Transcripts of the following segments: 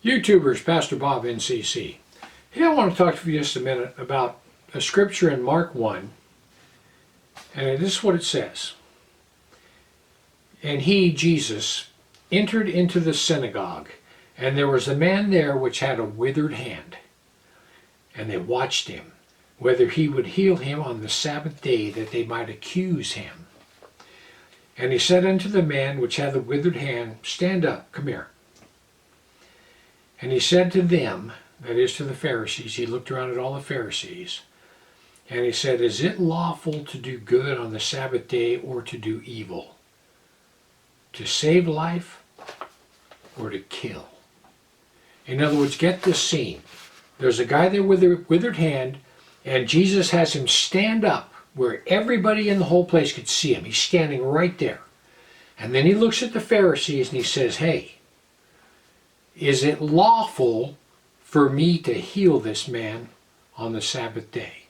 YouTubers, Pastor Bob NCC. Hey, I want to talk to you just a minute about a scripture in Mark 1, and this is what it says. And he, Jesus, entered into the synagogue, and there was a man there which had a withered hand. And they watched him, whether he would heal him on the Sabbath day, that they might accuse him. And he said unto the man which had the withered hand, Stand up, come here. And he said to them, that is to the Pharisees, he looked around at all the Pharisees, and he said, Is it lawful to do good on the Sabbath day or to do evil? To save life or to kill? In other words, get this scene. There's a guy there with a withered hand, and Jesus has him stand up where everybody in the whole place could see him. He's standing right there. And then he looks at the Pharisees and he says, Hey, is it lawful for me to heal this man on the Sabbath day?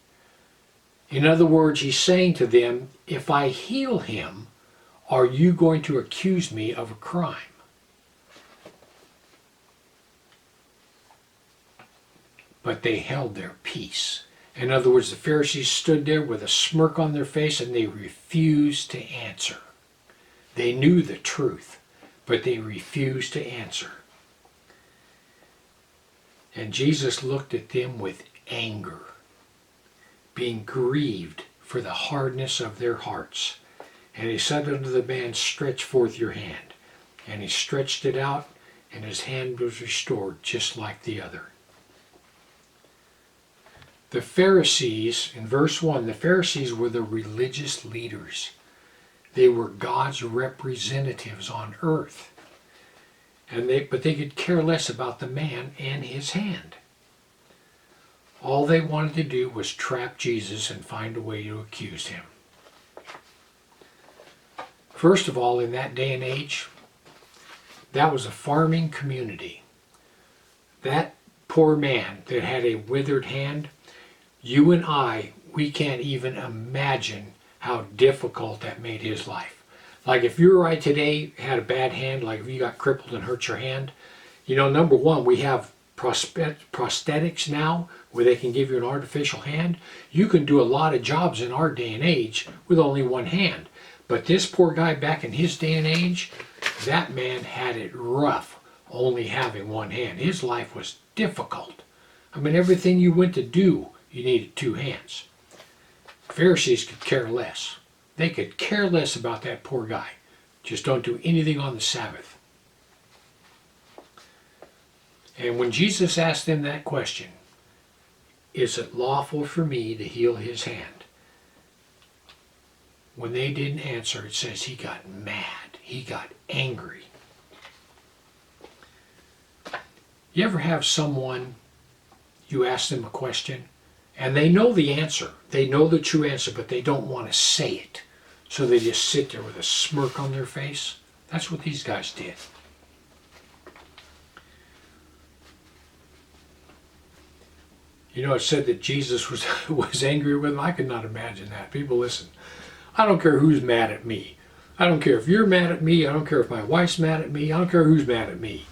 In other words, he's saying to them, if I heal him, are you going to accuse me of a crime? But they held their peace. In other words, the Pharisees stood there with a smirk on their face and they refused to answer. They knew the truth, but they refused to answer. And Jesus looked at them with anger, being grieved for the hardness of their hearts. And he said unto the man, Stretch forth your hand. And he stretched it out, and his hand was restored, just like the other. The Pharisees, in verse 1, the Pharisees were the religious leaders. They were God's representatives on earth. But they could care less about the man and his hand. All they wanted to do was trap Jesus and find a way to accuse him. First of all, in that day and age, that was a farming community. That poor man that had a withered hand, you and I, we can't even imagine how difficult that made his life. Like if you or I today had a bad hand, like if you got crippled and hurt your hand, number one, we have prosthetics now where they can give you an artificial hand. You can do a lot of jobs in our day and age with only one hand. But this poor guy back in his day and age, that man had it rough only having one hand. His life was difficult. I mean, everything you went to do, you needed two hands. Pharisees could care less. They could care less about that poor guy. Just don't do anything on the Sabbath. And when Jesus asked them that question, is it lawful for me to heal his hand? When they didn't answer, it says he got mad. He got angry. You ever have someone, you ask them a question, and they know the answer. They know the true answer, but they don't want to say it. So they just sit there with a smirk on their face. That's what these guys did. It said that Jesus was angry with them. I could not imagine that. People, listen, I don't care who's mad at me. I don't care if you're mad at me. I don't care if my wife's mad at me. I don't care who's mad at me.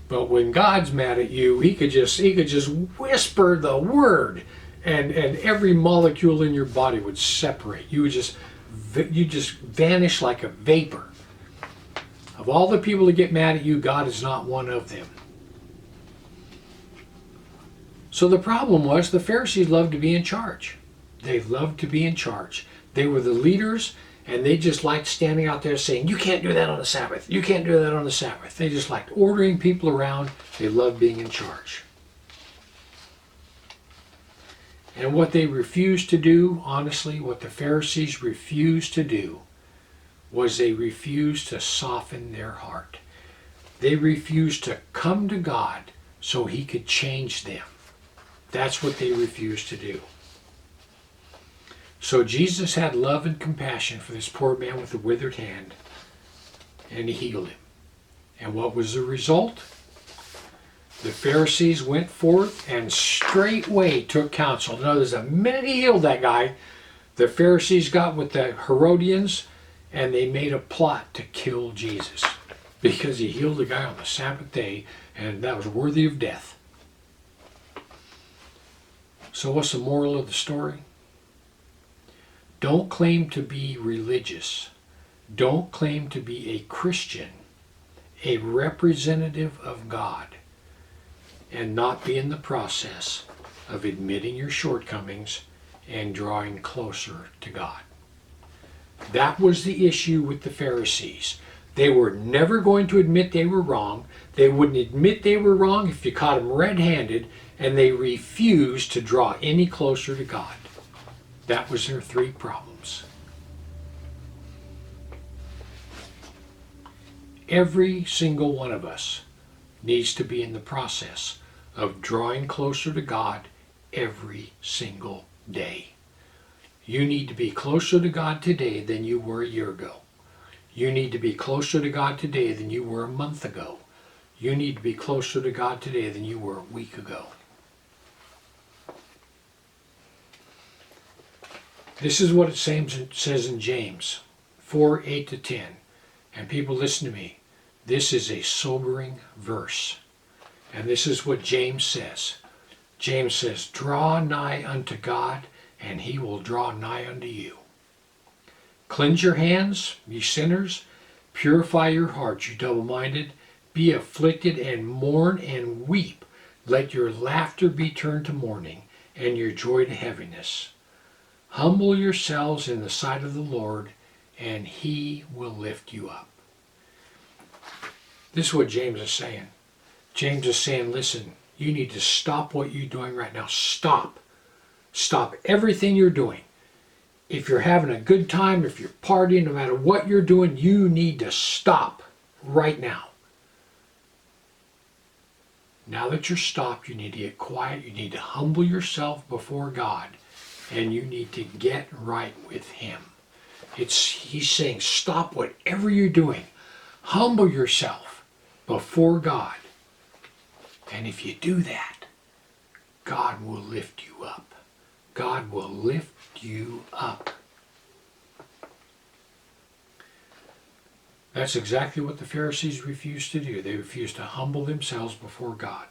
But when God's mad at you, he could just whisper the word, and every molecule in your body would separate. You just vanish like a vapor. Of all the people that get mad at you, God is not one of them. So the problem was the Pharisees loved to be in charge. They loved to be in charge. They were the leaders, and they just liked standing out there saying, you can't do that on the Sabbath. You can't do that on the Sabbath. They just liked ordering people around. They loved being in charge. And what they refused to do, honestly, what the Pharisees refused to do, was they refused to soften their heart. They refused to come to God so he could change them. That's what they refused to do. So Jesus had love and compassion for this poor man with the withered hand, and he healed him. And what was the result? The Pharisees went forth and straightway took counsel. In other words, the minute he healed that guy, the Pharisees got with the Herodians and they made a plot to kill Jesus. because he healed a guy on the Sabbath day, and that was worthy of death. So what's the moral of the story? Don't claim to be religious. Don't claim to be a Christian, a representative of God, and not be in the process of admitting your shortcomings and drawing closer to God. That was the issue with the Pharisees. They were never going to admit they were wrong. They wouldn't admit they were wrong if you caught them red-handed, and they refused to draw any closer to God. That was their three problems. Every single one of us needs to be in the process of drawing closer to God every single day. You need to be closer to God today than you were a year ago. You need to be closer to God today than you were a month ago. You need to be closer to God today than you were a week ago. This is what it says in James 4:8-10. And people, listen to me. This is a sobering verse. And this is what James says. James says, draw nigh unto God, and he will draw nigh unto you. Cleanse your hands, ye sinners. Purify your hearts, you double-minded. Be afflicted and mourn and weep. Let your laughter be turned to mourning, and your joy to heaviness. Humble yourselves in the sight of the Lord, and he will lift you up. This is what James is saying. James is saying, listen, you need to stop what you're doing right now. Stop. Stop everything you're doing. If you're having a good time, if you're partying, no matter what you're doing, you need to stop right now. Now that you're stopped, you need to get quiet. You need to humble yourself before God, and you need to get right with him. He's saying, stop whatever you're doing. Humble yourself before God. And if you do that, God will lift you up. God will lift you up. That's exactly what the Pharisees refused to do. They refused to humble themselves before God.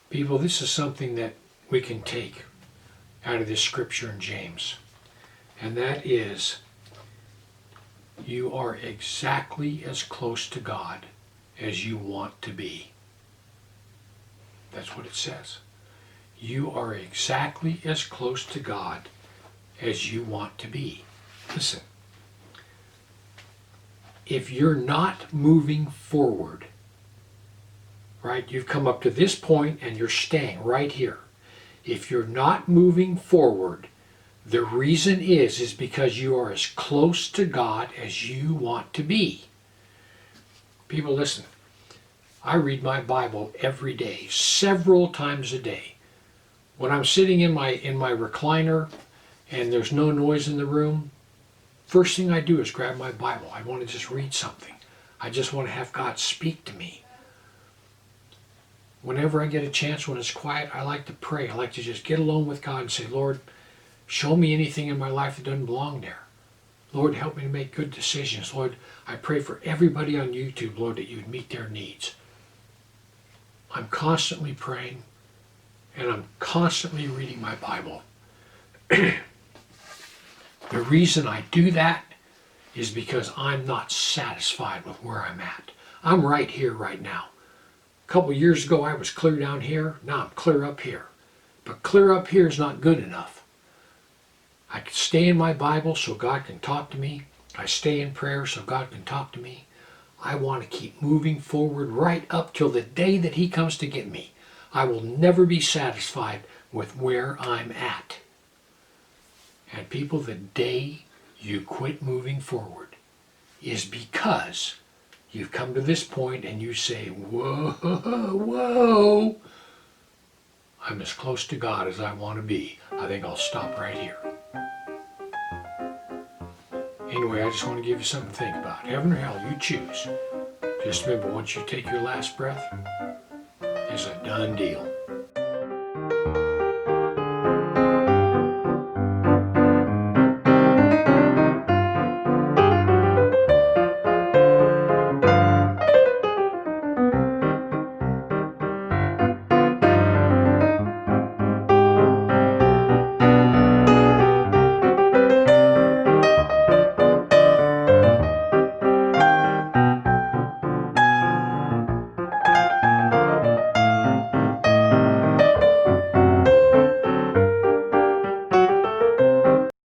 People, this is something that we can take out of this scripture in James. And that is, you are exactly as close to God as you want to be. That's what it says. You are exactly as close to God as you want to be. Listen, if you're not moving forward, right, you've come up to this point and you're staying right here. If you're not moving forward, the reason is because you are as close to God as you want to be. People, listen. I read my Bible every day, several times a day. When I'm sitting in my recliner and there's no noise in the room, first thing I do is grab my Bible. I want to just read something. I just want to have God speak to me. Whenever I get a chance, when it's quiet, I like to pray. I like to just get alone with God and say, Lord, show me anything in my life that doesn't belong there. Lord, help me to make good decisions. Lord, I pray for everybody on YouTube, Lord, that you would meet their needs. I'm constantly praying, and I'm constantly reading my Bible. The reason I do that is because I'm not satisfied with where I'm at. I'm right here, right now. A couple years ago, I was clear down here. Now I'm clear up here. But clear up here is not good enough. I can stay in my Bible so God can talk to me. I stay in prayer so God can talk to me. I want to keep moving forward right up till the day that he comes to get me. I will never be satisfied with where I'm at. And people, the day you quit moving forward is because you've come to this point and you say, whoa, I'm as close to God as I want to be. I think I'll stop right here. Anyway, I just want to give you something to think about. Heaven or hell, you choose. Just remember, once you take your last breath, it's a done deal.